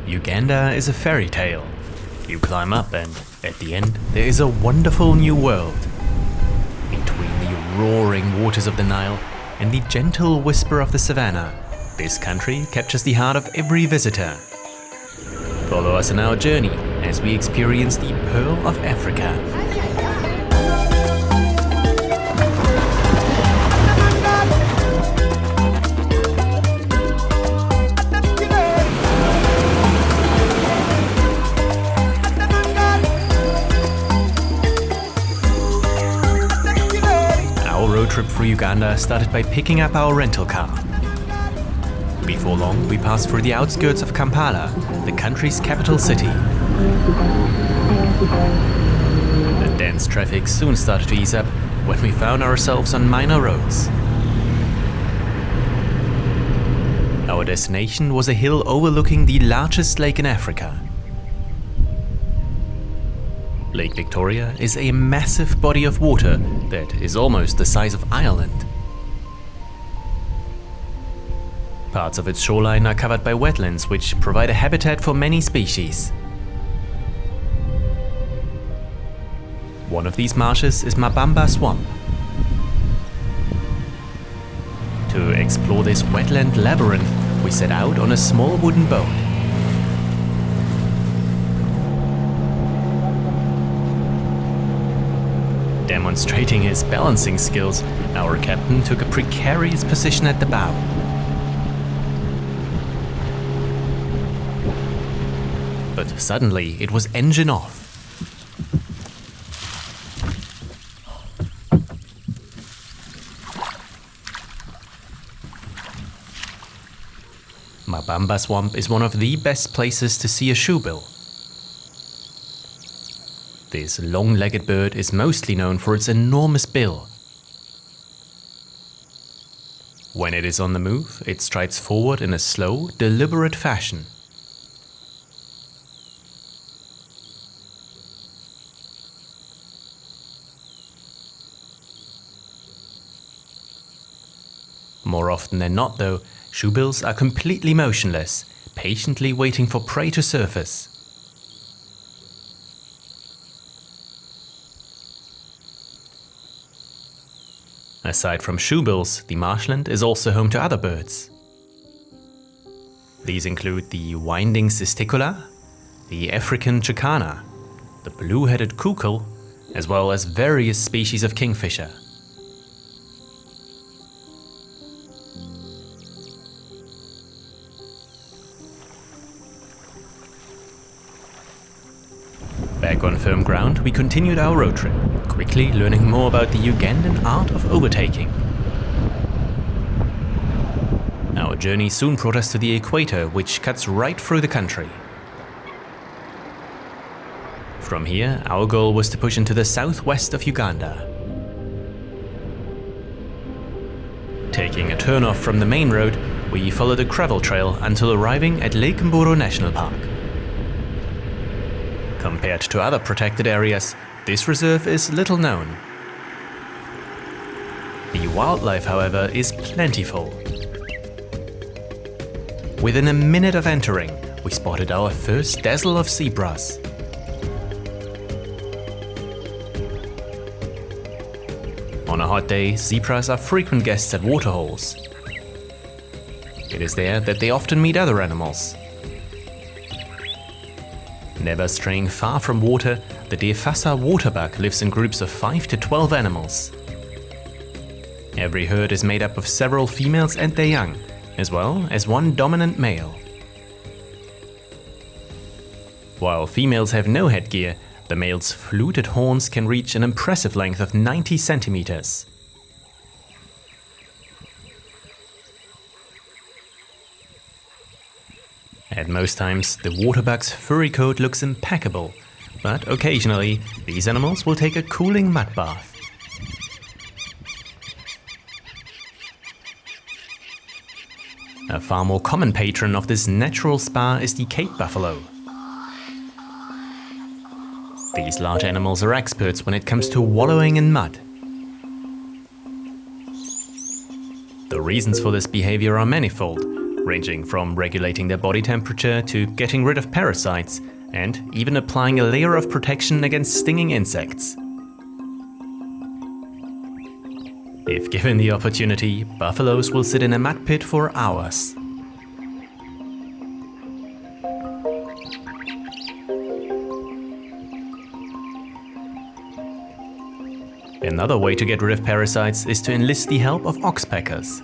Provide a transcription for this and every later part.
Uganda is a fairy tale. You climb up and, at the end, there is a wonderful new world. Between the roaring waters of the Nile and the gentle whisper of the savannah, this country captures the heart of every visitor. Follow us on our journey as we experience the Pearl of Africa. Road trip through Uganda started by picking up our rental car. Before long, we passed through the outskirts of Kampala, the country's capital city. The dense traffic soon started to ease up when we found ourselves on minor roads. Our destination was a hill overlooking the largest lake in Africa. Lake Victoria is a massive body of water that is almost the size of Ireland. Parts of its shoreline are covered by wetlands, which provide a habitat for many species. One of these marshes is Mabamba Swamp. To explore this wetland labyrinth, we set out on a small wooden boat. Demonstrating his balancing skills, our captain took a precarious position at the bow. But suddenly it was engine off. Mabamba Swamp is one of the best places to see a shoebill. This long-legged bird is mostly known for its enormous bill. When it is on the move, it strides forward in a slow, deliberate fashion. More often than not, though, shoebills are completely motionless, patiently waiting for prey to surface. Aside from shoebills, the marshland is also home to other birds. These include the winding cisticula, the African jacana, the blue-headed kukul, as well as various species of kingfisher. Back on firm ground, we continued our road trip, quickly learning more about the Ugandan art of overtaking. Our journey soon brought us to the equator, which cuts right through the country. From here, our goal was to push into the southwest of Uganda. Taking a turn off from the main road, we followed a gravel trail until arriving at Lake Mburo National Park. Compared to other protected areas, this reserve is little known. The wildlife, however, is plentiful. Within a minute of entering, we spotted our first dazzle of zebras. On a hot day, zebras are frequent guests at waterholes. It is there that they often meet other animals. Never straying far from water, the Defasa waterbug lives in groups of 5 to 12 animals. Every herd is made up of several females and their young, as well as one dominant male. While females have no headgear, the male's fluted horns can reach an impressive length of 90 centimeters. At most times, the waterbug's furry coat looks impeccable, but occasionally, these animals will take a cooling mud bath. A far more common patron of this natural spa is the Cape buffalo. These large animals are experts when it comes to wallowing in mud. The reasons for this behavior are manifold. ranging from regulating their body temperature to getting rid of parasites, and even applying a layer of protection against stinging insects. If given the opportunity, buffaloes will sit in a mud pit for hours. Another way to get rid of parasites is to enlist the help of oxpeckers.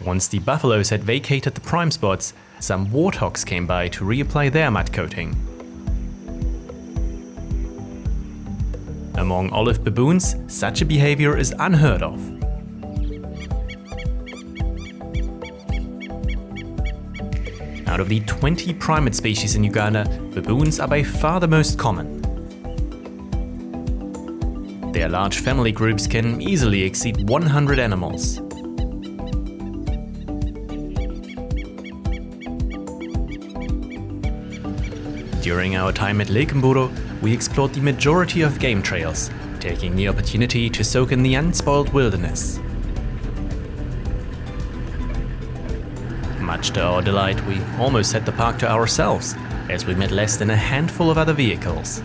Once the buffaloes had vacated the prime spots, some warthogs came by to reapply their mud coating. Among olive baboons, such a behavior is unheard of. Out of the 20 primate species in Uganda, baboons are by far the most common. Their large family groups can easily exceed 100 animals. During our time at Lake Mburo, we explored the majority of game trails, taking the opportunity to soak in the unspoiled wilderness. Much to our delight, we almost had the park to ourselves, as we met less than a handful of other vehicles.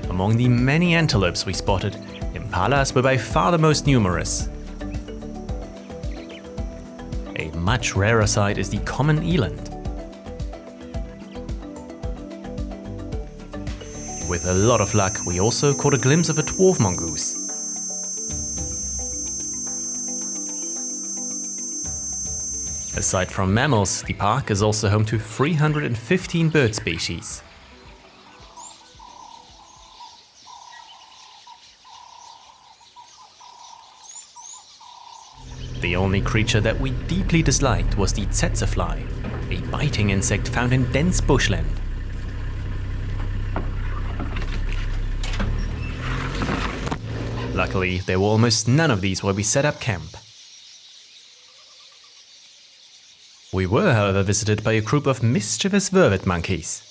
Among the many antelopes we spotted, impalas were by far the most numerous. A much rarer sight is the common eland. With a lot of luck, we also caught a glimpse of a dwarf mongoose. Aside from mammals, the park is also home to 315 bird species. The only creature that we deeply disliked was the tsetsefly, a biting insect found in dense bushland. Luckily, there were almost none of these where we set up camp. We were, however, visited by a group of mischievous vervet monkeys.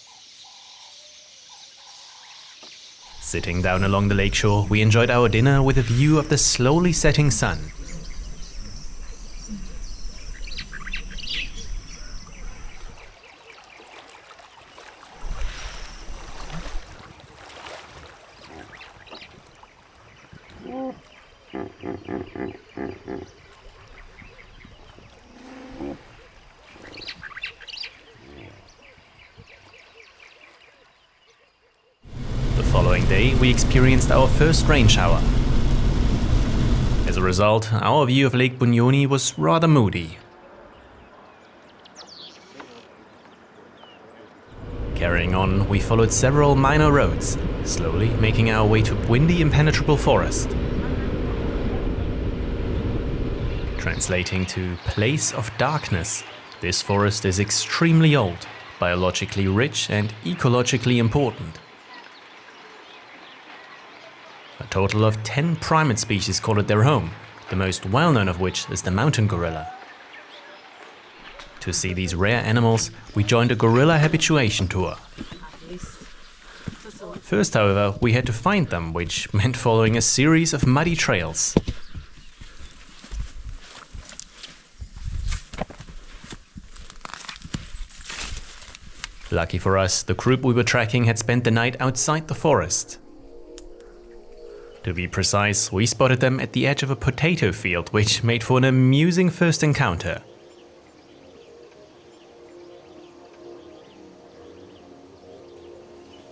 Sitting down along the lakeshore, we enjoyed our dinner with a view of the slowly setting sun. The following day, we experienced our first rain shower. As a result, our view of Lake Bunyoni was rather moody. Carrying on, we followed several minor roads, slowly making our way to Bwindi Impenetrable Forest. Translating to Place of Darkness, this forest is extremely old, biologically rich and ecologically important. A total of 10 primate species call it their home, the most well-known of which is the mountain gorilla. To see these rare animals, we joined a gorilla habituation tour. First, however, we had to find them, which meant following a series of muddy trails. Lucky for us, the group we were tracking had spent the night outside the forest. To be precise, we spotted them at the edge of a potato field, which made for an amusing first encounter.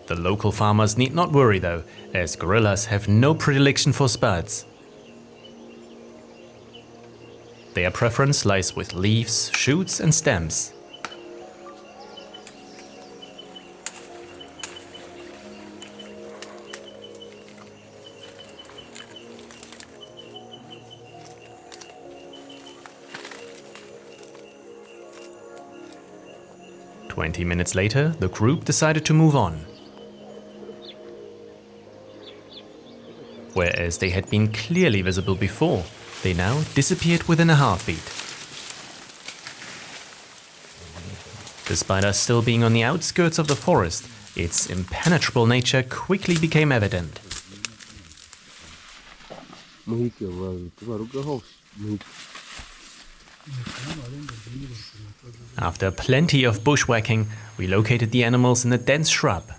The local farmers need not worry though, as gorillas have no predilection for spuds. Their preference lies with leaves, shoots and stems. "20 minutes later, the group decided to move on. Whereas they had been clearly visible before, they now disappeared within a heartbeat. Despite us still being on the outskirts of the forest, its impenetrable nature quickly became evident. After plenty of bushwhacking, we located the animals in a dense shrub.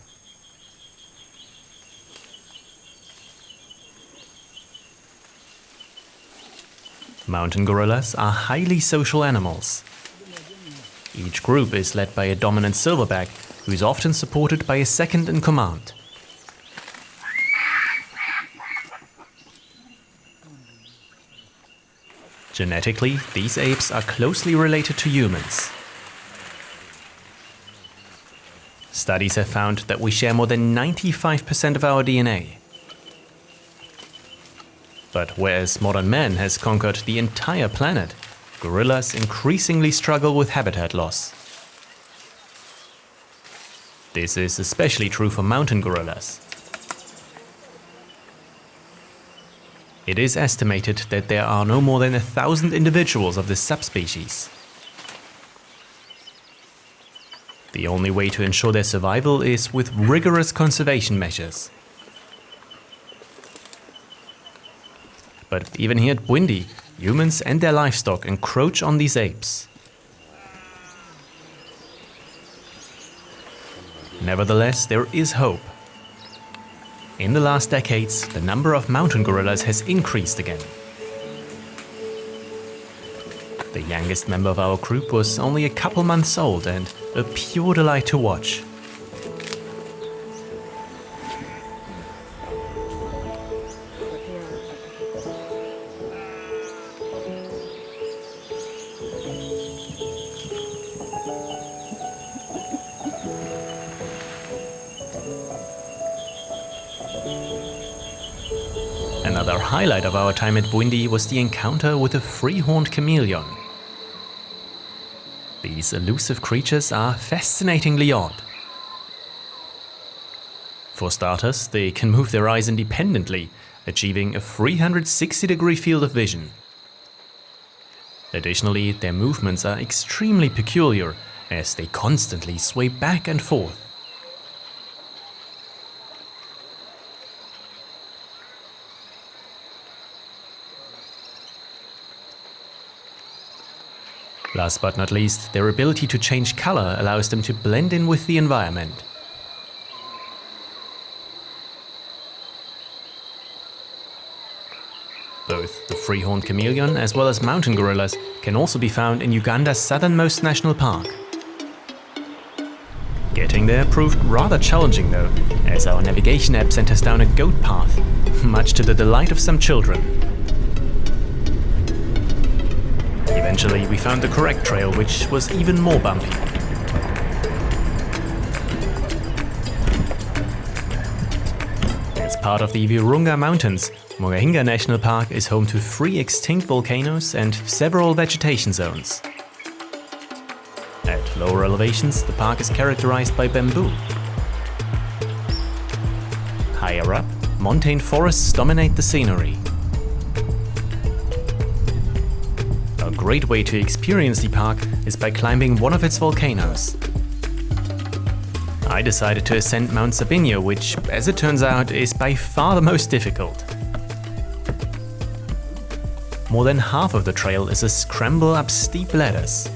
Mountain gorillas are highly social animals. Each group is led by a dominant silverback, who is often supported by a second in command. Genetically, these apes are closely related to humans. Studies have found that we share more than 95% of our DNA. But whereas modern man has conquered the entire planet, gorillas increasingly struggle with habitat loss. This is especially true for mountain gorillas. It is estimated that there are no more than 1,000 individuals of this subspecies. The only way to ensure their survival is with rigorous conservation measures. But even here at Bwindi, humans and their livestock encroach on these apes. Nevertheless, there is hope. In the last decades, the number of mountain gorillas has increased again. The youngest member of our group was only a couple months old and a pure delight to watch. Another highlight of our time at Bwindi was the encounter with a three-horned chameleon. These elusive creatures are fascinatingly odd. For starters, they can move their eyes independently, achieving a 360-degree field of vision. Additionally, their movements are extremely peculiar, as they constantly sway back and forth. Last but not least, their ability to change color allows them to blend in with the environment. Both the three-horned chameleon as well as mountain gorillas can also be found in Uganda's southernmost national park. Getting there proved rather challenging though, as our navigation app sent us down a goat path, much to the delight of some children. Eventually, we found the correct trail, which was even more bumpy. As part of the Virunga Mountains, Mgahinga National Park is home to 3 extinct volcanoes and several vegetation zones. At lower elevations, the park is characterized by bamboo. Higher up, montane forests dominate the scenery. A great way to experience the park is by climbing one of its volcanoes. I decided to ascend Mount Sabyinyo, which, as it turns out, is by far the most difficult. More than half of the trail is a scramble up steep ladders.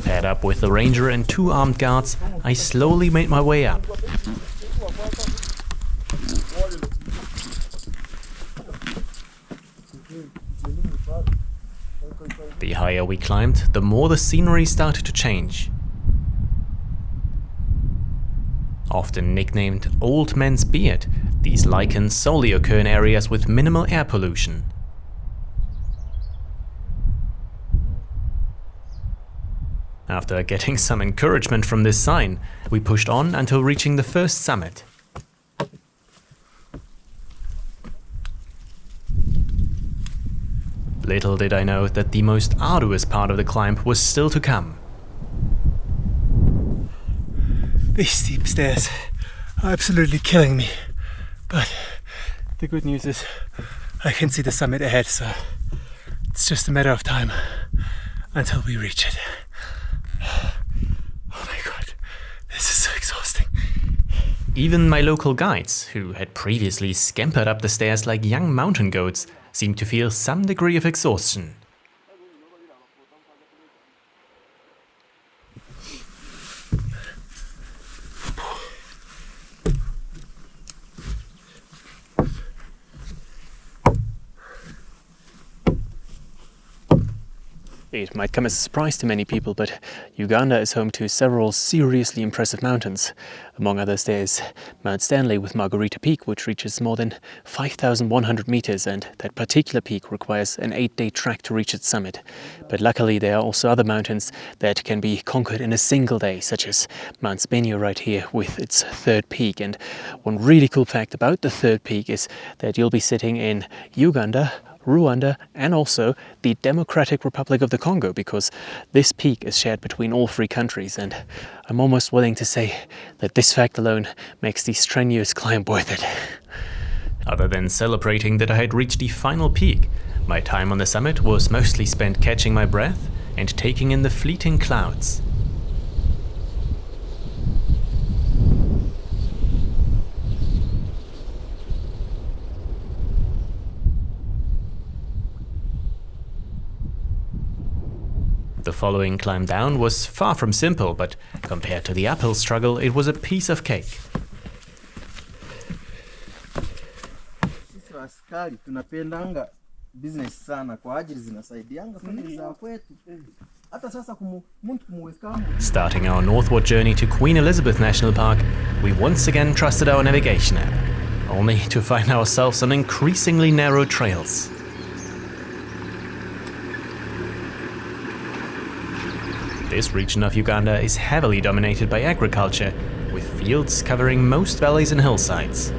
Paired up with the ranger and 2 armed guards, I slowly made my way up. The higher we climbed, the more the scenery started to change. Often nicknamed Old Man's Beard, these lichens solely occur in areas with minimal air pollution. After getting some encouragement from this sign, we pushed on until reaching the first summit. Little did I know that the most arduous part of the climb was still to come. These steep stairs are absolutely killing me, but The good news is I can see the summit ahead, so it's just a matter of time until we reach it. Oh my god, this is so exhausting. Even my local guides, who had previously scampered up the stairs like young mountain goats, seemed to feel some degree of exhaustion. It might come as a surprise to many people, but Uganda is home to several seriously impressive mountains. Among others, there's Mount Stanley with Margarita Peak, which reaches more than 5,100 meters, and that particular peak requires an 8-day trek to reach its summit. But luckily, there are also other mountains that can be conquered in a single day, such as Mount Sabyinyo right here with its third peak. And one really cool fact about the third peak is that you'll be sitting in Uganda, Rwanda and also the Democratic Republic of the Congo, because this peak is shared between all three countries, and I'm almost willing to say that this fact alone makes the strenuous climb worth it. Other than celebrating that I had reached the final peak, my time on the summit was mostly spent catching my breath and taking in the fleeting clouds. The following climb down was far from simple, but compared to the uphill struggle, it was a piece of cake. Sisi askari tunapendanga business sana kwa ajili zinasaidianga familia za kwetu. Hata sasa mtu kumweka. Starting our northward journey to Queen Elizabeth National Park, we once again trusted our navigation app, only to find ourselves on increasingly narrow trails. This region of Uganda is heavily dominated by agriculture, with fields covering most valleys and hillsides.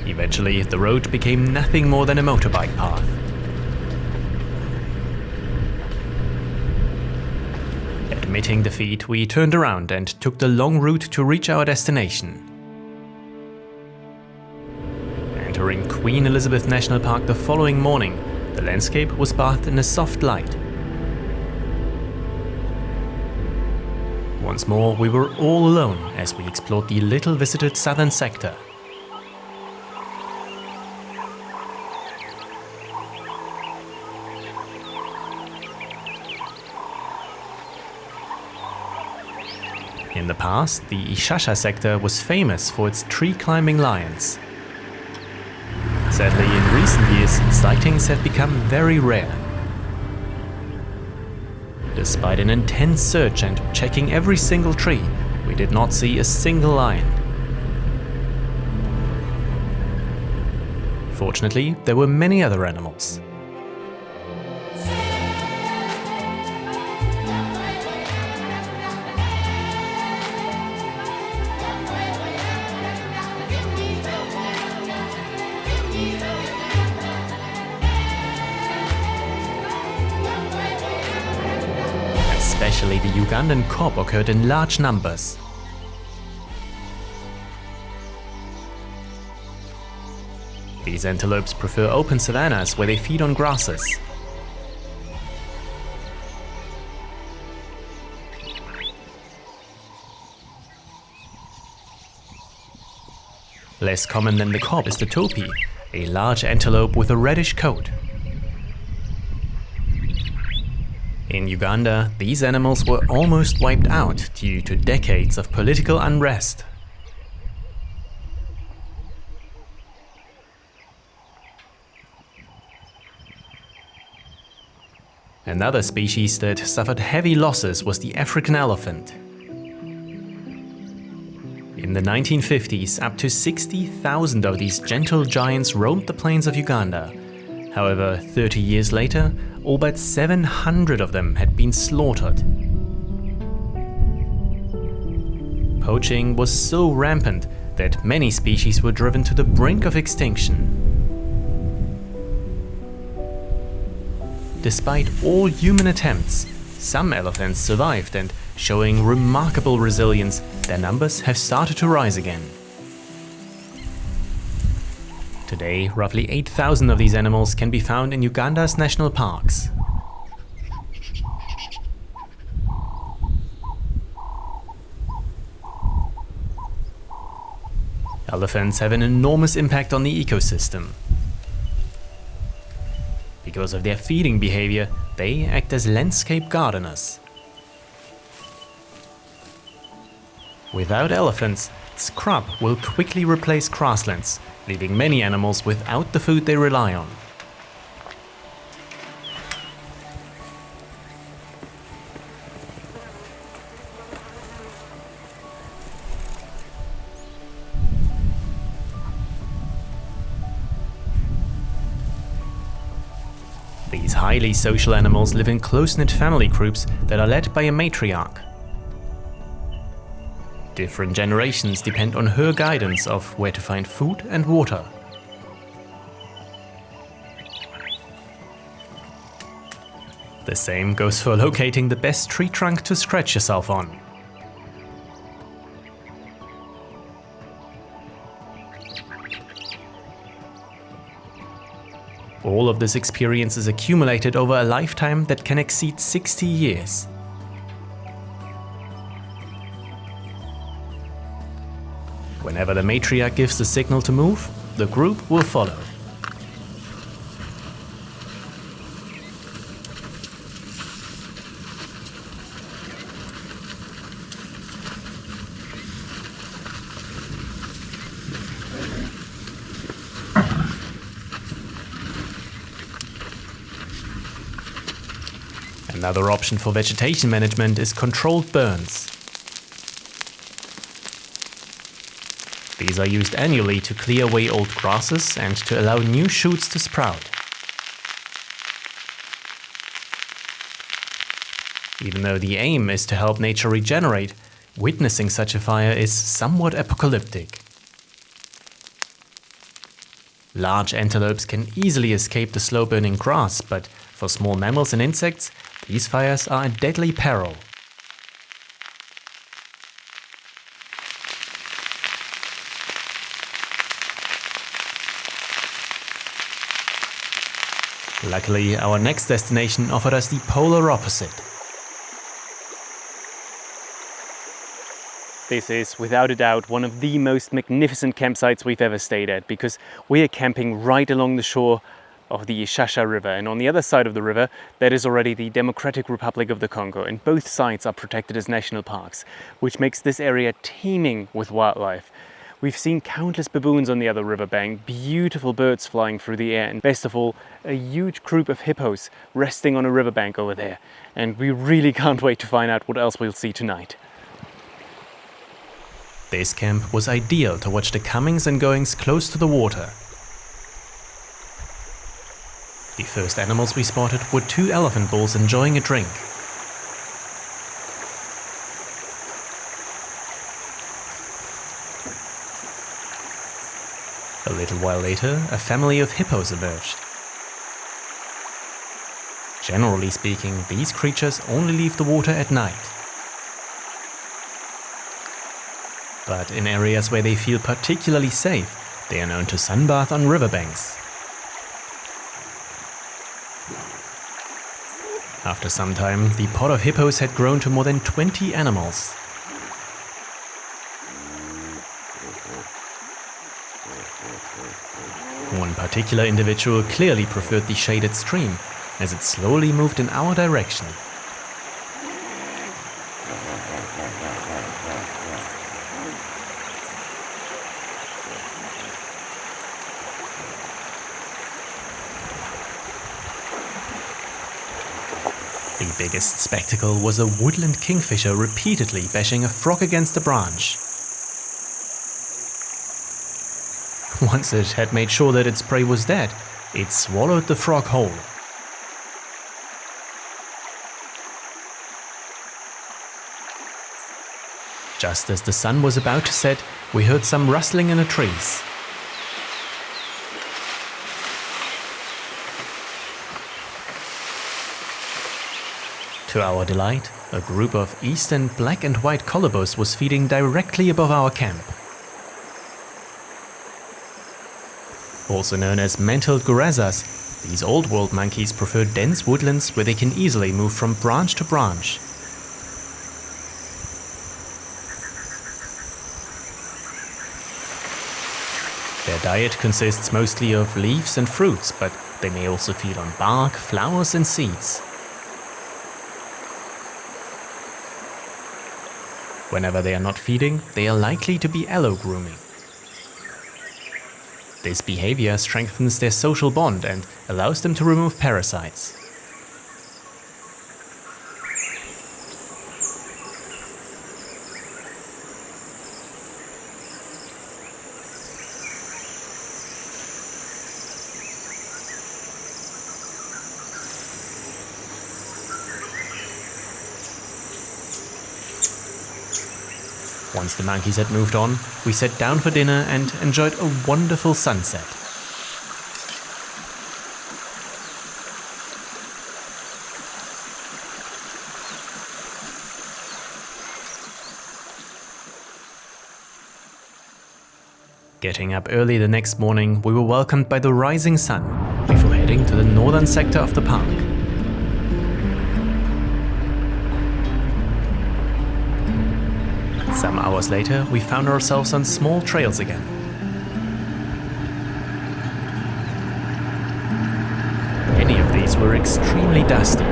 Eventually, the road became nothing more than a motorbike path. Admitting defeat, we turned around and took the long route to reach our destination. Entering Queen Elizabeth National Park the following morning, the landscape was bathed in a soft light. Once more, we were all alone as we explored the little visited southern sector. In the past, the Ishasha sector was famous for its tree-climbing lions. Sadly, in recent years, sightings have become very rare. Despite an intense search and checking every single tree, we did not see a single lion. Fortunately, there were many other animals. Especially the Ugandan kob occurred in large numbers. These antelopes prefer open savannas where they feed on grasses. Less common than the kob is the topi, a large antelope with a reddish coat. In Uganda, these animals were almost wiped out due to decades of political unrest. Another species that suffered heavy losses was the African elephant. In the 1950s, up to 60,000 of these gentle giants roamed the plains of Uganda. However, 30 years later, all but 700 of them had been slaughtered. Poaching was so rampant that many species were driven to the brink of extinction. Despite all human attempts, some elephants survived, and showing remarkable resilience, their numbers have started to rise again. Today, roughly 8,000 of these animals can be found in Uganda's national parks. Elephants have an enormous impact on the ecosystem. Because of their feeding behavior, they act as landscape gardeners. Without elephants, scrub will quickly replace grasslands, leaving many animals without the food they rely on. These highly social animals live in close-knit family groups that are led by a matriarch. Different generations depend on her guidance of where to find food and water. The same goes for locating the best tree trunk to scratch yourself on. All of this experience is accumulated over a lifetime that can exceed 60 years. Whenever the matriarch gives the signal to move, the group will follow. Another option for vegetation management is controlled burns. These are used annually to clear away old grasses and to allow new shoots to sprout. Even though the aim is to help nature regenerate, witnessing such a fire is somewhat apocalyptic. Large antelopes can easily escape the slow-burning grass, but for small mammals and insects, these fires are a deadly peril. Luckily, our next destination offered us the polar opposite. This is, without a doubt, one of the most magnificent campsites we've ever stayed at, because we are camping right along the shore of the Ishasha River, and on the other side of the river that is already the Democratic Republic of the Congo, and both sides are protected as national parks, which makes this area teeming with wildlife. We've seen countless baboons on the other riverbank, beautiful birds flying through the air, and best of all, a huge group of hippos resting on a riverbank over there. And we really can't wait to find out what else we'll see tonight. This camp was ideal to watch the comings and goings close to the water. The first animals we spotted were 2 elephant bulls enjoying a drink. A little while later, a family of hippos emerged. Generally speaking, these creatures only leave the water at night. But in areas where they feel particularly safe, they are known to sunbathe on riverbanks. After some time, the pod of hippos had grown to more than 20 animals. One particular individual clearly preferred the shaded stream, as it slowly moved in our direction. The biggest spectacle was a woodland kingfisher repeatedly bashing a frog against a branch. Once it had made sure that its prey was dead, it swallowed the frog whole. Just as the sun was about to set, we heard some rustling in the trees. To our delight, a group of eastern black and white Colobus was feeding directly above our camp. Also known as mantled giraffes, these old world monkeys prefer dense woodlands where they can easily move from branch to branch. Their diet consists mostly of leaves and fruits, but they may also feed on bark, flowers and seeds. Whenever they are not feeding, they are likely to be allo-grooming. This behavior strengthens their social bond and allows them to remove parasites. Once the monkeys had moved on, we sat down for dinner and enjoyed a wonderful sunset. Getting up early the next morning, we were welcomed by the rising sun before heading to the northern sector of the park. Some hours later, we found ourselves on small trails again. Many of these were extremely dusty.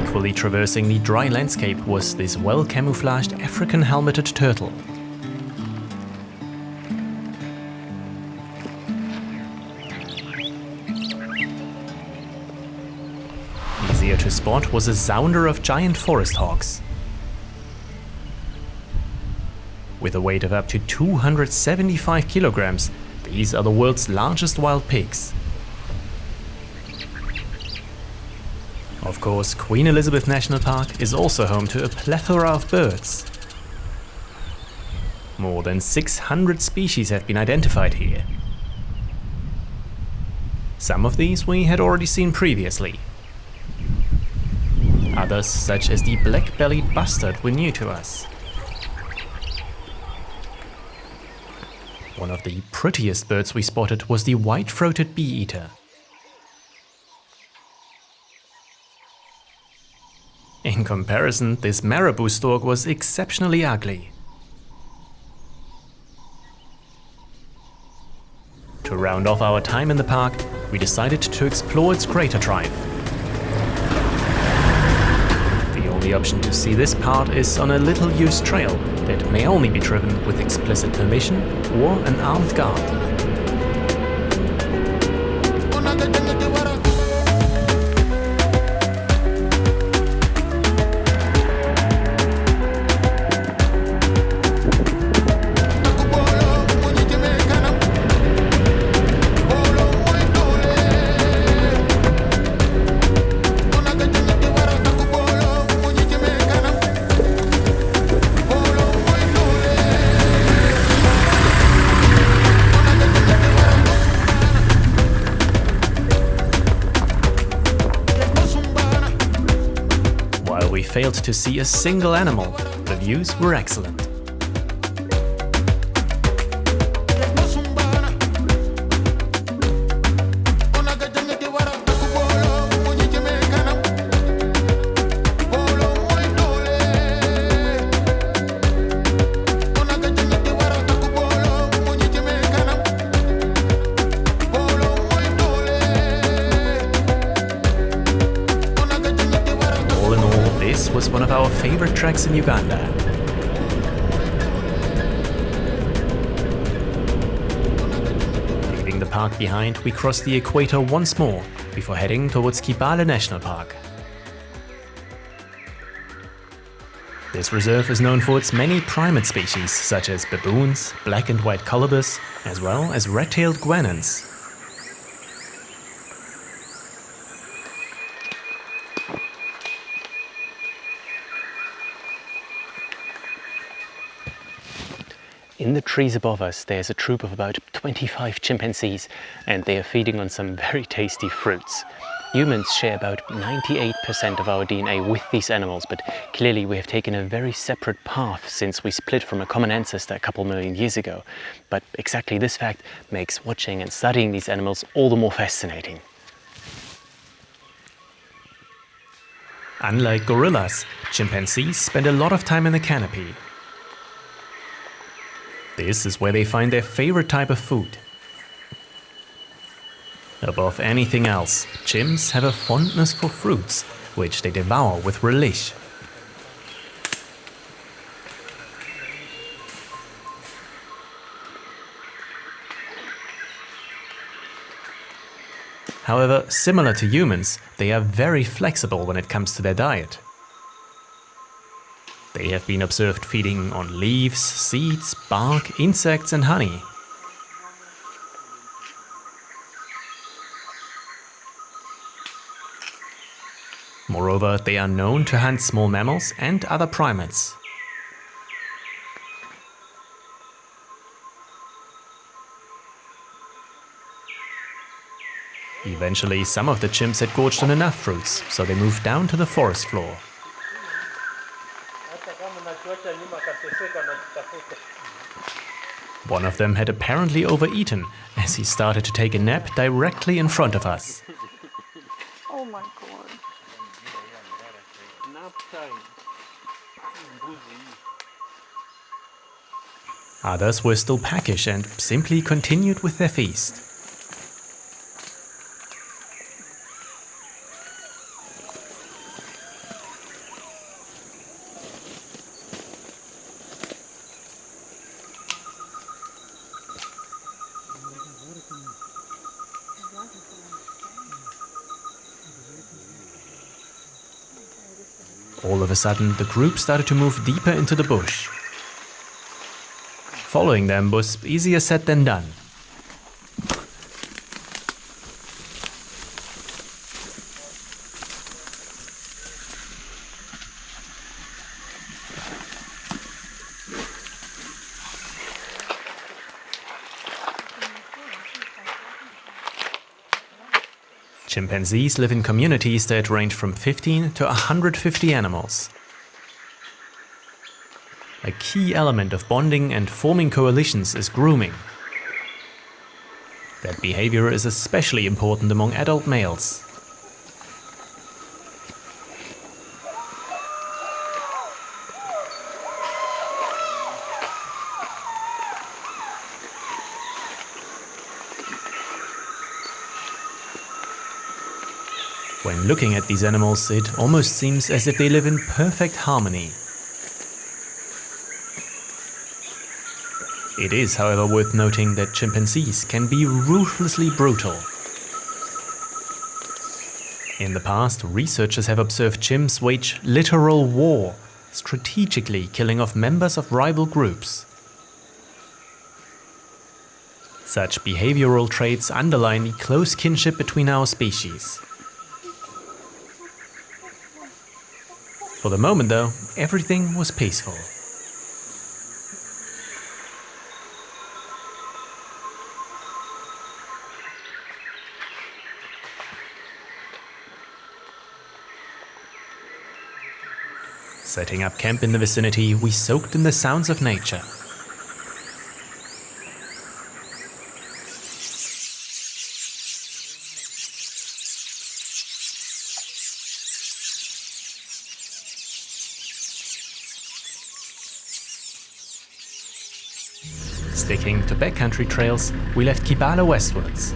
Equally traversing the dry landscape was this well-camouflaged African helmeted turtle. Easier to spot was a sounder of giant forest hawks. With a weight of up to 275 kilograms, these are the world's largest wild pigs. Of course, Queen Elizabeth National Park is also home to a plethora of birds. More than 600 species have been identified here. Some of these we had already seen previously. Others, such as the black-bellied bustard, were new to us. One of the prettiest birds we spotted was the white-throated bee-eater. In comparison, this marabou stork was exceptionally ugly. To round off our time in the park, we decided to explore its crater drive. The option to see this part is on a little-used trail that may only be driven with explicit permission or an armed guard. Failed to see a single animal. The views were excellent. Was one of our favorite treks in Uganda. Leaving the park behind, we crossed the equator once more before heading towards Kibale National Park. This reserve is known for its many primate species such as baboons, black and white colobus, as well as red-tailed guanons. In the trees above us, there's a troop of about 25 chimpanzees, and they are feeding on some very tasty fruits. Humans share about 98% of our DNA with these animals, but clearly we have taken a very separate path since we split from a common ancestor a couple million years ago. But exactly this fact makes watching and studying these animals all the more fascinating. Unlike gorillas, chimpanzees spend a lot of time in the canopy. This is where they find their favorite type of food. Above anything else, chimps have a fondness for fruits, which they devour with relish. However, similar to humans, they are very flexible when it comes to their diet. They have been observed feeding on leaves, seeds, bark, insects and honey. Moreover, they are known to hunt small mammals and other primates. Eventually, some of the chimps had gorged on enough fruits, so they moved down to the forest floor. One of them had apparently overeaten, as he started to take a nap directly in front of us. Oh my god. Nap time. Others were still peckish and simply continued with their feast. All of a sudden, the group started to move deeper into the bush. Following them was easier said than done. Chimpanzees live in communities that range from 15 to 150 animals. A key element of bonding and forming coalitions is grooming. That behavior is especially important among adult males. When looking at these animals, it almost seems as if they live in perfect harmony. It is, however, worth noting that chimpanzees can be ruthlessly brutal. In the past, researchers have observed chimps wage literal war, strategically killing off members of rival groups. Such behavioral traits underline the close kinship between our species. For the moment, though, everything was peaceful. Setting up camp in the vicinity, we soaked in the sounds of nature. Sticking to backcountry trails, we left Kibale westwards.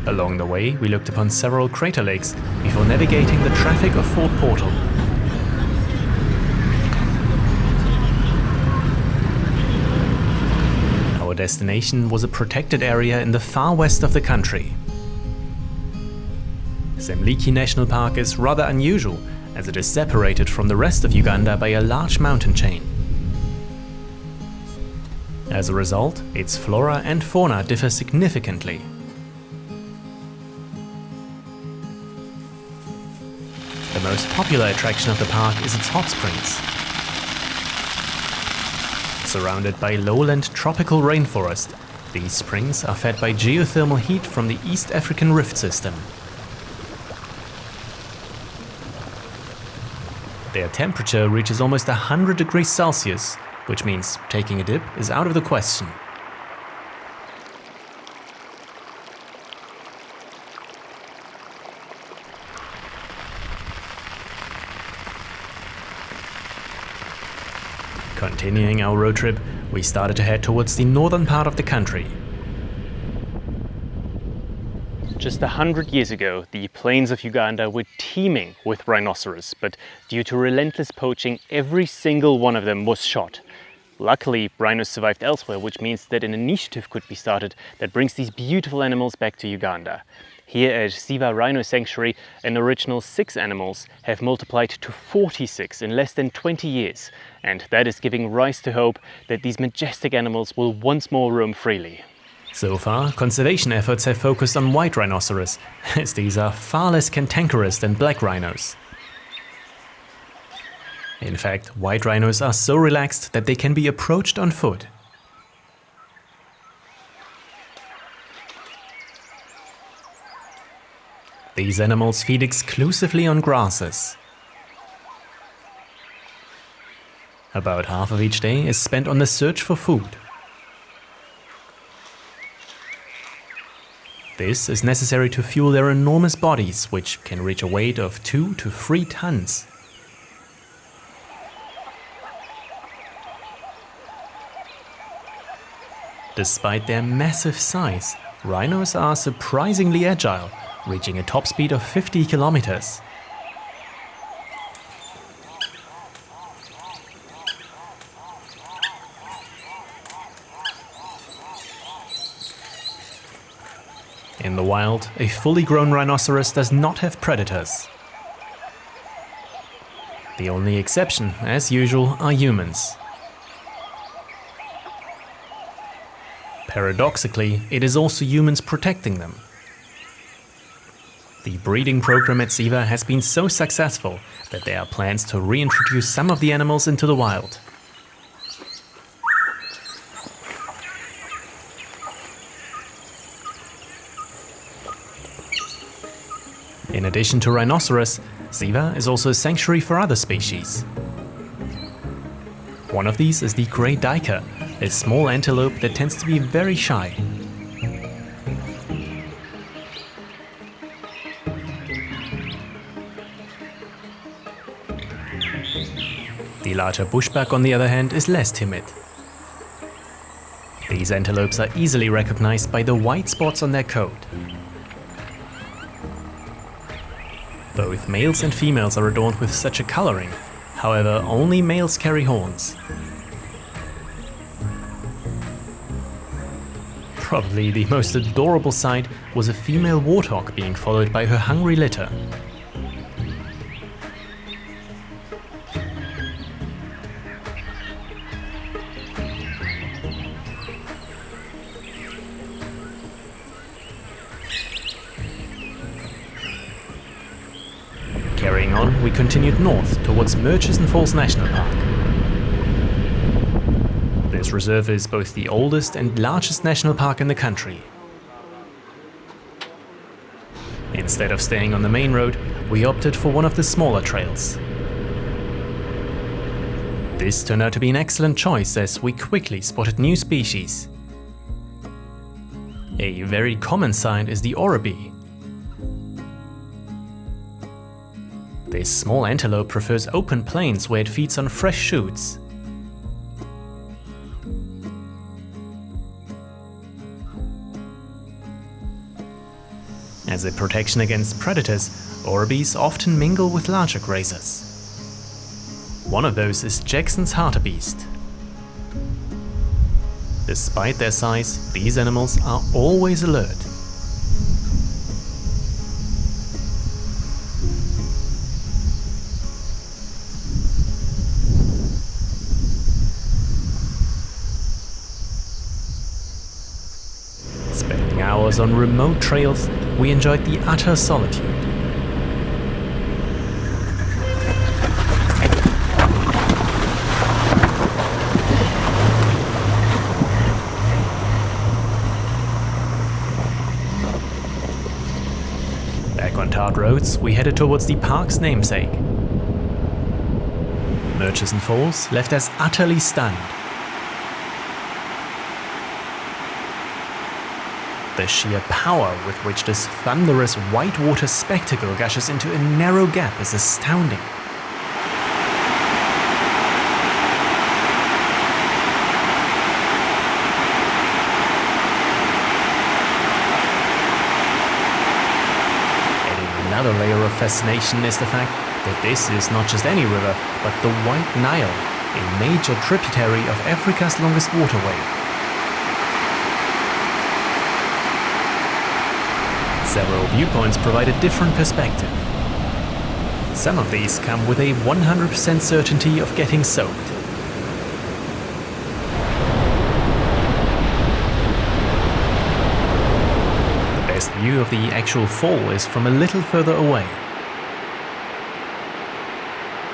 Along the way, we looked upon several crater lakes before navigating the traffic of Fort Portal. Our destination was a protected area in the far west of the country. Semliki National Park is rather unusual, as it is separated from the rest of Uganda by a large mountain chain. As a result, its flora and fauna differ significantly. The most popular attraction of the park is its hot springs. Surrounded by lowland tropical rainforest, these springs are fed by geothermal heat from the East African Rift System. Their temperature reaches almost 100 degrees Celsius, which means taking a dip is out of the question. Continuing our road trip, we started to head towards the northern part of the country. Just 100 years ago, the plains of Uganda were teeming with rhinoceros, but due to relentless poaching, every single one of them was shot. Luckily, rhinos survived elsewhere, which means that an initiative could be started that brings these beautiful animals back to Uganda. Here at Ziwa Rhino Sanctuary, an original 6 animals have multiplied to 46 in less than 20 years, and that is giving rise to hope that these majestic animals will once more roam freely. So far, conservation efforts have focused on white rhinoceros, as these are far less cantankerous than black rhinos. In fact, white rhinos are so relaxed that they can be approached on foot. These animals feed exclusively on grasses. About half of each day is spent on the search for food. This is necessary to fuel their enormous bodies, which can reach a weight of 2 to 3 tons. Despite their massive size, rhinos are surprisingly agile, reaching a top speed of 50 kilometers. In the wild, a fully grown rhinoceros does not have predators. The only exception, as usual, are humans. Paradoxically, it is also humans protecting them. The breeding program at Ziwa has been so successful that there are plans to reintroduce some of the animals into the wild. In addition to rhinoceros, Ziwa is also a sanctuary for other species. One of these is the grey duiker, a small antelope that tends to be very shy. The larger bushbuck, on the other hand, is less timid. These antelopes are easily recognized by the white spots on their coat. Both males and females are adorned with such a coloring. However, only males carry horns. Probably the most adorable sight was a female warthog being followed by her hungry litter. Carrying on, we continued north towards Murchison Falls National Park. This reserve is both the oldest and largest national park in the country. Instead of staying on the main road, we opted for one of the smaller trails. This turned out to be an excellent choice as we quickly spotted new species. A very common sight is the oribi. This small antelope prefers open plains where it feeds on fresh shoots. As a protection against predators, oribis often mingle with larger grazers. One of those is Jackson's hartebeest. Despite their size, these animals are always alert. Spending hours on remote trails, we enjoyed the utter solitude. tarred roads, we headed towards the park's namesake. Murchison Falls left us utterly stunned. The sheer power with which this thunderous whitewater spectacle gushes into a narrow gap is astounding. Adding another layer of fascination is the fact that this is not just any river, but the White Nile, a major tributary of Africa's longest waterway. Several viewpoints provide a different perspective. Some of these come with a 100% certainty of getting soaked. The best view of the actual fall is from a little further away.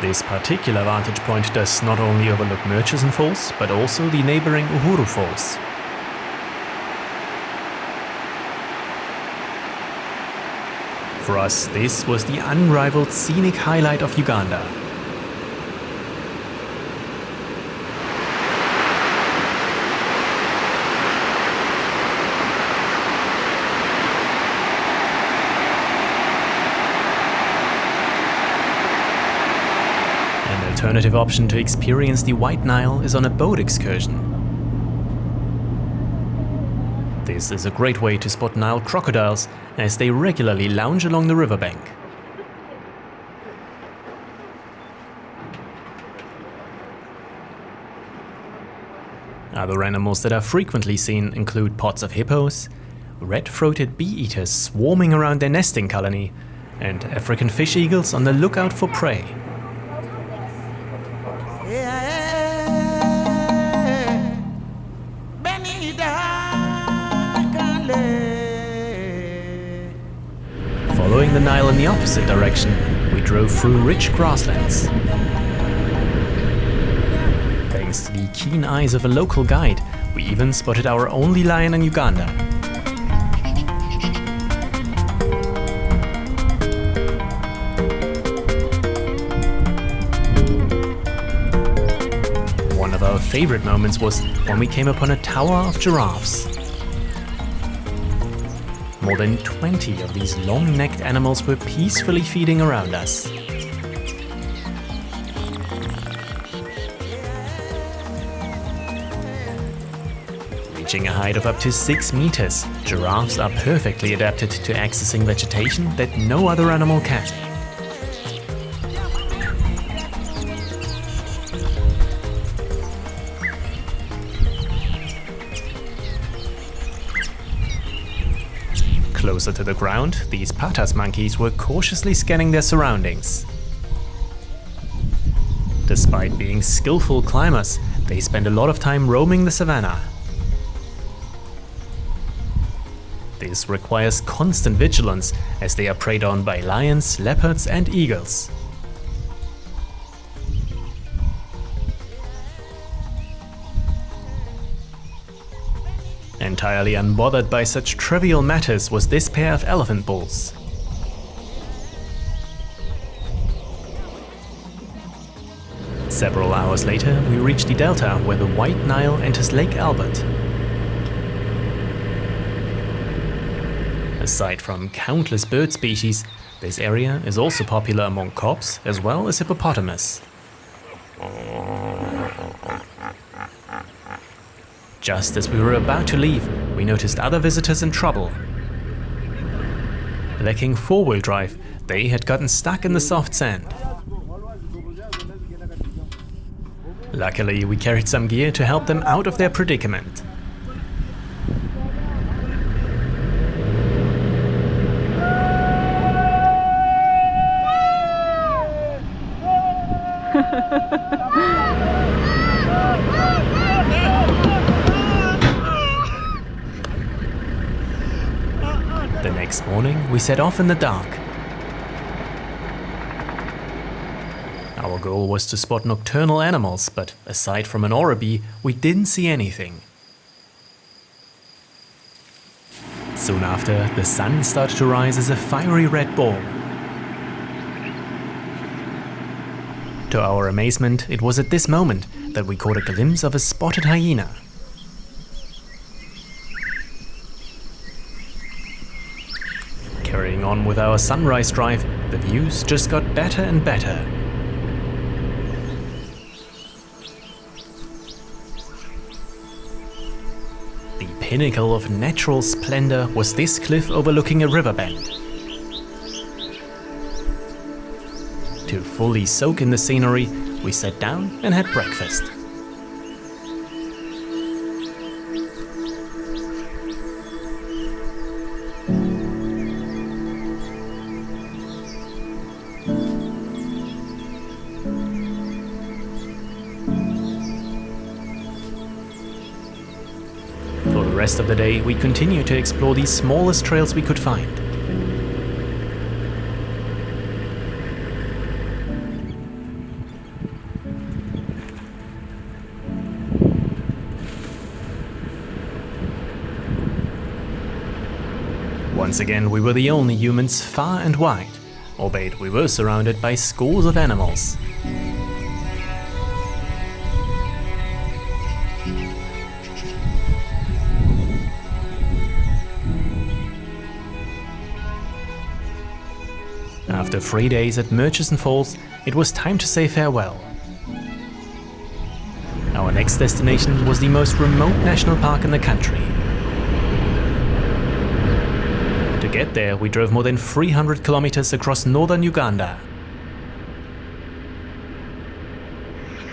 This particular vantage point does not only overlook Murchison Falls, but also the neighboring Mburo Falls. For us, this was the unrivaled scenic highlight of Uganda. An alternative option to experience the White Nile is on a boat excursion. This is a great way to spot Nile crocodiles as they regularly lounge along the riverbank. Other animals that are frequently seen include pods of hippos, red-throated bee-eaters swarming around their nesting colony, and African fish eagles on the lookout for prey. Following the Nile in the opposite direction, we drove through rich grasslands. Thanks to the keen eyes of a local guide, we even spotted our only lion in Uganda. One of our favorite moments was when we came upon a tower of giraffes. More than 20 of these long-necked animals were peacefully feeding around us. Reaching a height of up to 6 meters, giraffes are perfectly adapted to accessing vegetation that no other animal can. Closer to the ground, these Tantalus monkeys were cautiously scanning their surroundings. Despite being skillful climbers, they spend a lot of time roaming the savannah. This requires constant vigilance as they are preyed on by lions, leopards and eagles. Entirely unbothered by such trivial matters was this pair of elephant bulls. Several hours later, we reached the delta where the White Nile enters Lake Albert. Aside from countless bird species, this area is also popular among kops as well as hippopotamus. Just as we were about to leave, we noticed other visitors in trouble. Lacking four-wheel drive, they had gotten stuck in the soft sand. Luckily, we carried some gear to help them out of their predicament. The next morning, we set off in the dark. Our goal was to spot nocturnal animals, but aside from an oribi, we didn't see anything. Soon after, the sun started to rise as a fiery red ball. To our amazement, it was at this moment that we caught a glimpse of a spotted hyena. Carrying on with our sunrise drive, the views just got better and better. The pinnacle of natural splendor was this cliff overlooking a riverbend. To fully soak in the scenery, we sat down and had breakfast. For the rest of the day, we continued to explore the smallest trails we could find. Once again, we were the only humans far and wide, albeit we were surrounded by scores of animals. After 3 days at Murchison Falls, it was time to say farewell. Our next destination was the most remote national park in the country. To get there, we drove more than 300 kilometers across northern Uganda.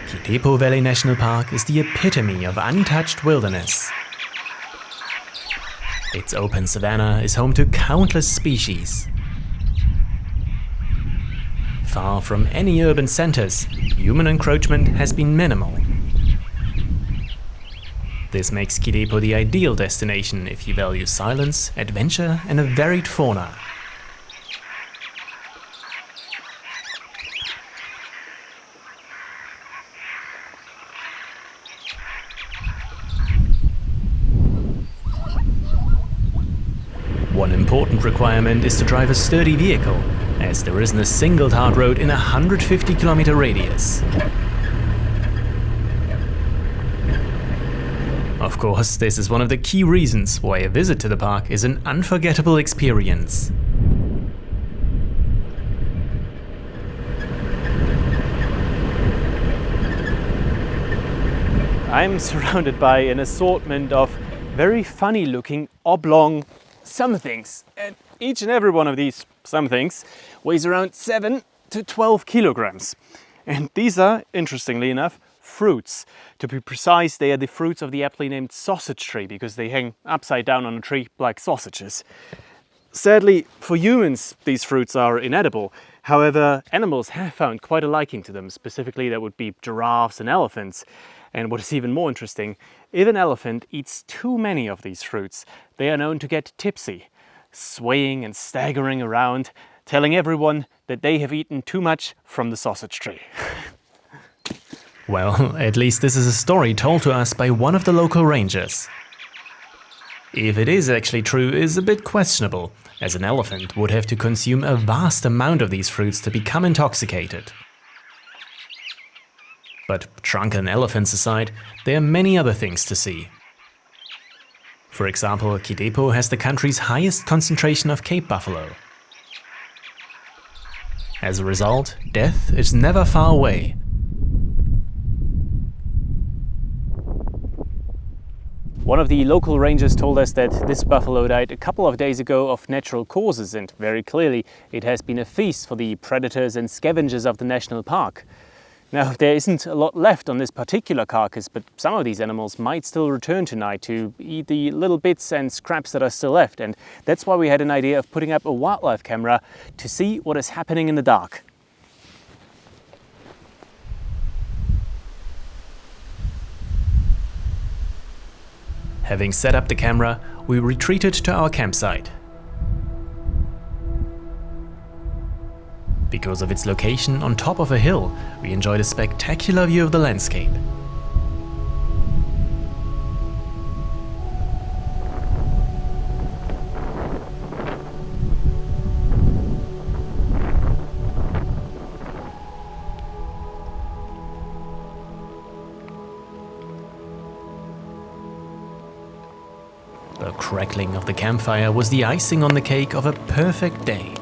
Kidepo Valley National Park is the epitome of untouched wilderness. Its open savanna is home to countless species. Far from any urban centers, human encroachment has been minimal. This makes Kidepo the ideal destination if you value silence, adventure, and a varied fauna. One important requirement is to drive a sturdy vehicle, as there isn't a single hard road in a 150-kilometer radius. Of course, this is one of the key reasons why a visit to the park is an unforgettable experience. I'm surrounded by an assortment of very funny looking oblong somethings, and each and every one of these somethings weighs around 7 to 12 kilograms. And these are, interestingly enough, fruits. To be precise, they are the fruits of the aptly named sausage tree because they hang upside down on a tree like sausages. Sadly, for humans, these fruits are inedible. However, animals have found quite a liking to them. Specifically, that would be giraffes and elephants. And what is even more interesting, if an elephant eats too many of these fruits, they are known to get tipsy, swaying and staggering around, telling everyone that they have eaten too much from the sausage tree. Well, at least this is a story told to us by one of the local rangers. If it is actually true is a bit questionable, as an elephant would have to consume a vast amount of these fruits to become intoxicated. But drunken elephants aside, there are many other things to see. For example, Kidepo has the country's highest concentration of Cape buffalo. As a result, death is never far away. One of the local rangers told us that this buffalo died a couple of days ago of natural causes, and very clearly it has been a feast for the predators and scavengers of the national park. Now, there isn't a lot left on this particular carcass, but some of these animals might still return tonight to eat the little bits and scraps that are still left, and that's why we had an idea of putting up a wildlife camera to see what is happening in the dark. Having set up the camera, we retreated to our campsite. Because of its location on top of a hill, we enjoyed a spectacular view of the landscape. crackling of the campfire was the icing on the cake of a perfect day.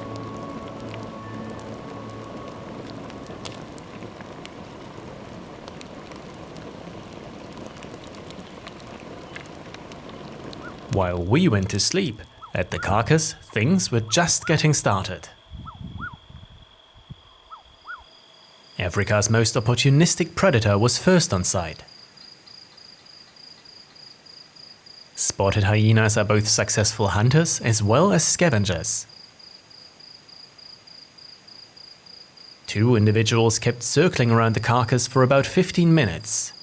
While we went to sleep, at the Carcass, things were just getting started. Africa's most opportunistic predator was first on sight. Spotted hyenas are both successful hunters as well as scavengers. 2 individuals kept circling around the carcass for about 15 minutes.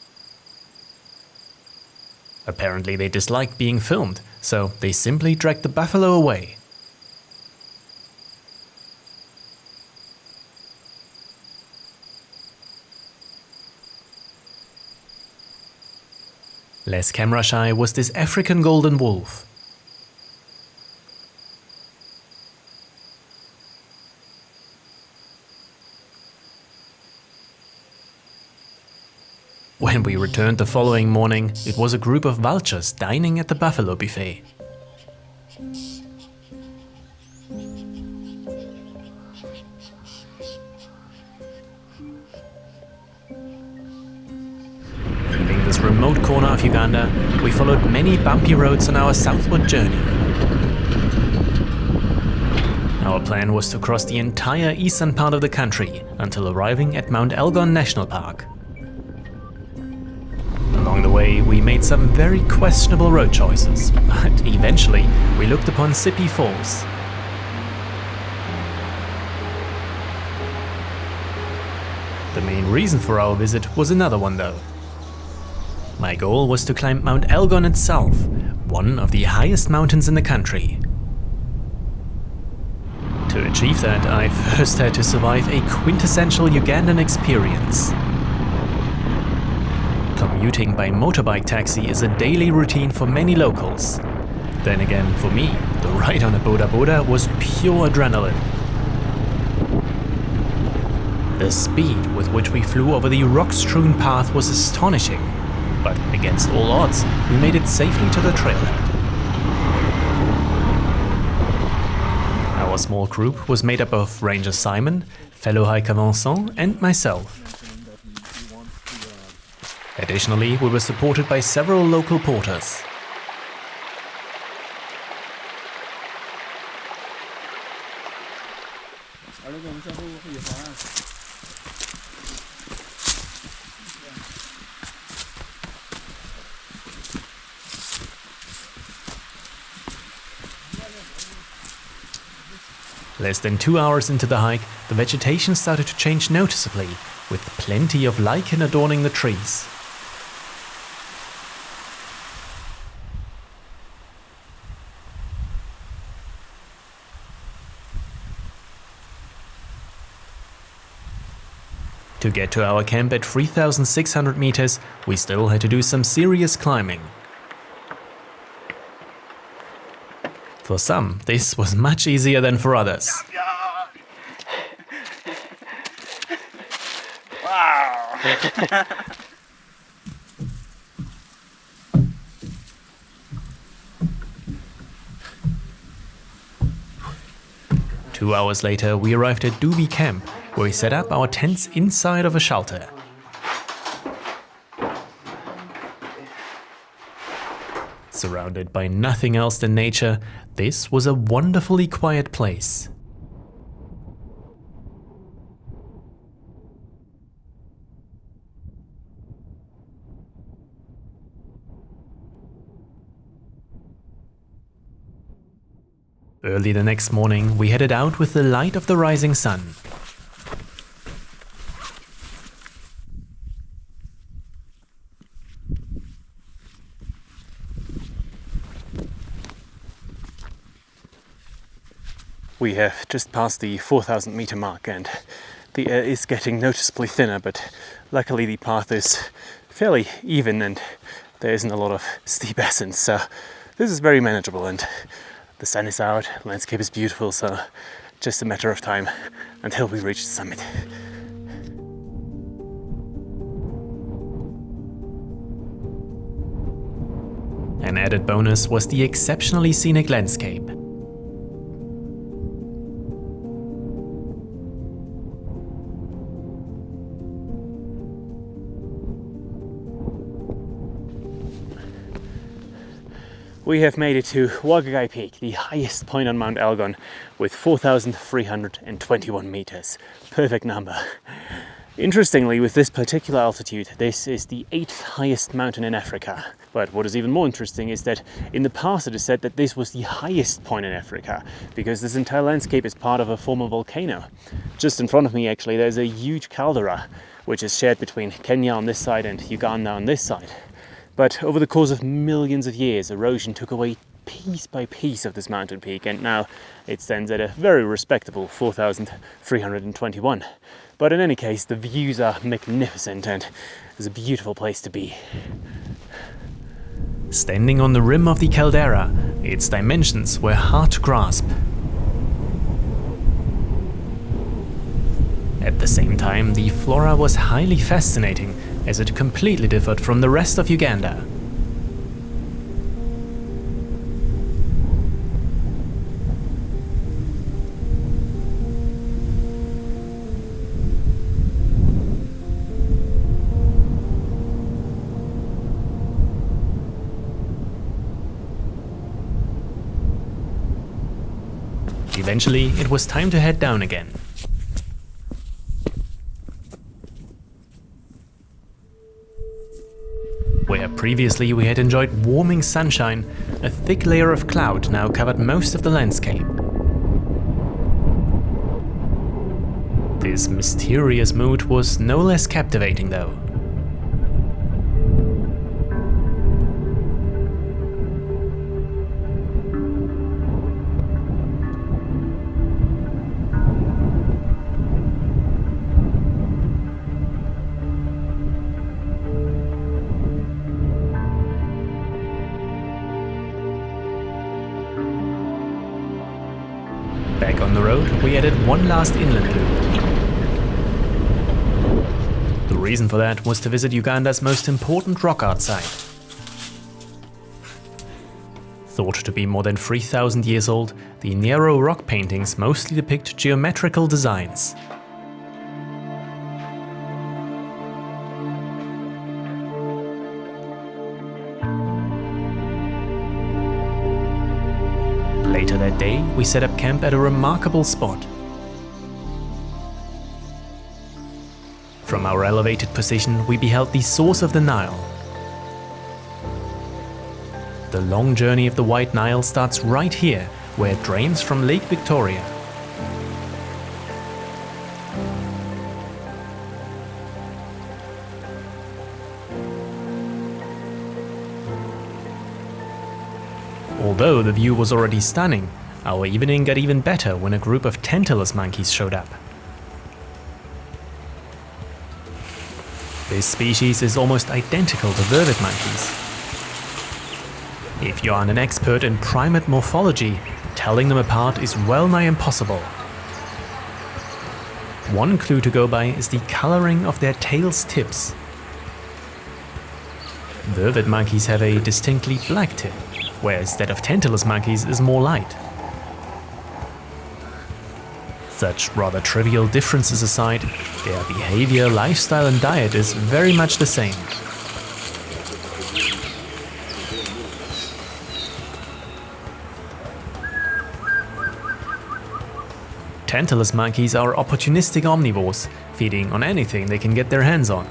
Apparently they disliked being filmed, so they simply dragged the buffalo away. Less camera shy was this African golden wolf. When we returned the following morning, it was a group of vultures dining at the buffalo buffet. Leaving this remote corner of Uganda, we followed many bumpy roads on our southward journey. Our plan was to cross the entire eastern part of the country until arriving at Mount Elgon National Park. Along the way, we made some very questionable road choices, but eventually we looked upon Mabamba Falls. The main reason for our visit was another one though. My goal was to climb Mount Elgon itself, one of the highest mountains in the country. To achieve that, I first had to survive a quintessential Ugandan experience. Commuting by motorbike taxi is a daily routine for many locals. Then again, for me, the ride on a boda boda was pure adrenaline. The speed with which we flew over the rock-strewn path was astonishing, but against all odds, we made it safely to the trailhead. Our small group was made up of Ranger Simon, fellow hiker Vincent, and myself. Additionally, we were supported by several local porters. Less than 2 hours into the hike, the vegetation started to change noticeably, with plenty of lichen adorning the trees. To get to our camp at 3,600 meters, we still had to do some serious climbing. For some, this was much easier than for others. Wow! 2 hours later, we arrived at Dubi Camp, where we set up our tents inside of a shelter. Surrounded by nothing else than nature, this was a wonderfully quiet place. Early the next morning, we headed out with the light of the rising sun. We have just passed the 4,000 meter mark and the air is getting noticeably thinner, but luckily the path is fairly even and there isn't a lot of steep ascents, so this is very manageable and the sun is out, landscape is beautiful, so just a matter of time until we reach the summit. An added bonus was the exceptionally scenic landscape. We have made it to Wagagai Peak, the highest point on Mount Elgon, with 4,321 meters. Perfect number. Interestingly, with this particular altitude, this is the 8th highest mountain in Africa. But what is even more interesting is that in the past it is said that this was the highest point in Africa, because this entire landscape is part of a former volcano. Just in front of me, actually, there's a huge caldera, which is shared between Kenya on this side and Uganda on this side. But over the course of millions of years, erosion took away piece by piece of this mountain peak, and now it stands at a very respectable 4,321. But in any case, the views are magnificent and it's a beautiful place to be. Standing on the rim of the caldera, its dimensions were hard to grasp. At the same time, the flora was highly fascinating, as it completely differed from the rest of Uganda. Eventually, it was time to head down again. Where previously we had enjoyed warming sunshine, a thick layer of cloud now covered most of the landscape. This mysterious mood was no less captivating though. Back on the road, we added one last inland loop. The reason for that was to visit Uganda's most important rock art site. Thought to be more than 3,000 years old, the Nyero rock paintings mostly depict geometrical designs. Later that day, we set up camp at a remarkable spot. From our elevated position, we beheld the source of the Nile. The long journey of the White Nile starts right here, where it drains from Lake Victoria. Although the view was already stunning, our evening got even better when a group of Tantalus monkeys showed up. This species is almost identical to vervet monkeys. If you aren't an expert in primate morphology, telling them apart is well nigh impossible. One clue to go by is the coloring of their tails' tips. Vervet monkeys have a distinctly black tip, whereas that of Tantalus monkeys is more light. Such rather trivial differences aside, their behavior, lifestyle and diet is very much the same. Tantalus monkeys are opportunistic omnivores, feeding on anything they can get their hands on.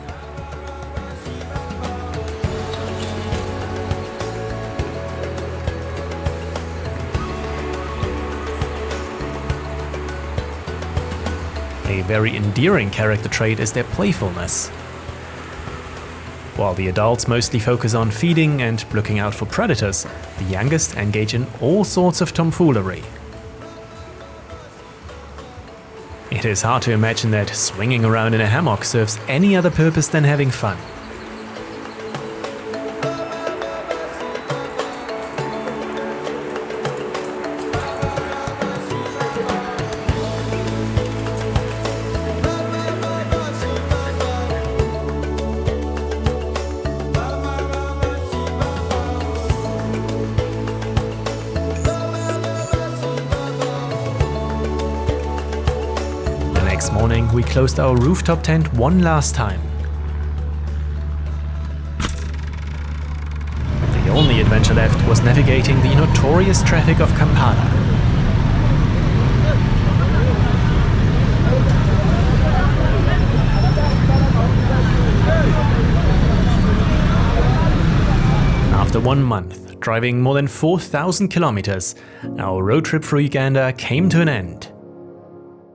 A very endearing character trait is their playfulness. While the adults mostly focus on feeding and looking out for predators, the youngest engage in all sorts of tomfoolery. It is hard to imagine that swinging around in a hammock serves any other purpose than having fun. we closed our rooftop tent one last time. The only adventure left was navigating the notorious traffic of Kampala. After 1 month, driving more than 4,000 kilometers, our road trip through Uganda came to an end.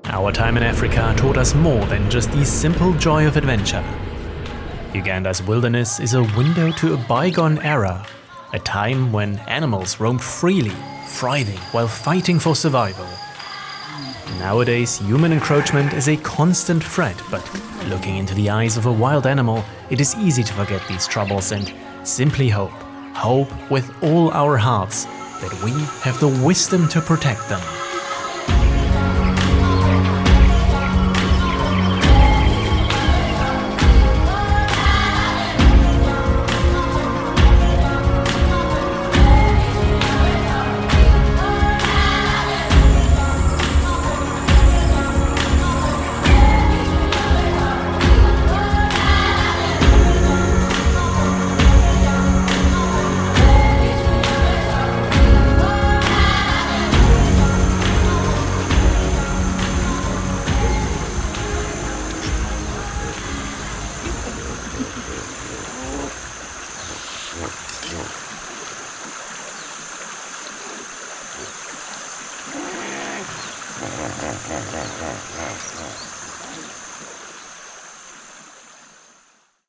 Our time in Africa taught us more than just the simple joy of adventure. Uganda's wilderness is a window to a bygone era, a time when animals roamed freely, thriving while fighting for survival. Nowadays, human encroachment is a constant threat, but looking into the eyes of a wild animal, it is easy to forget these troubles and simply hope with all our hearts that we have the wisdom to protect them.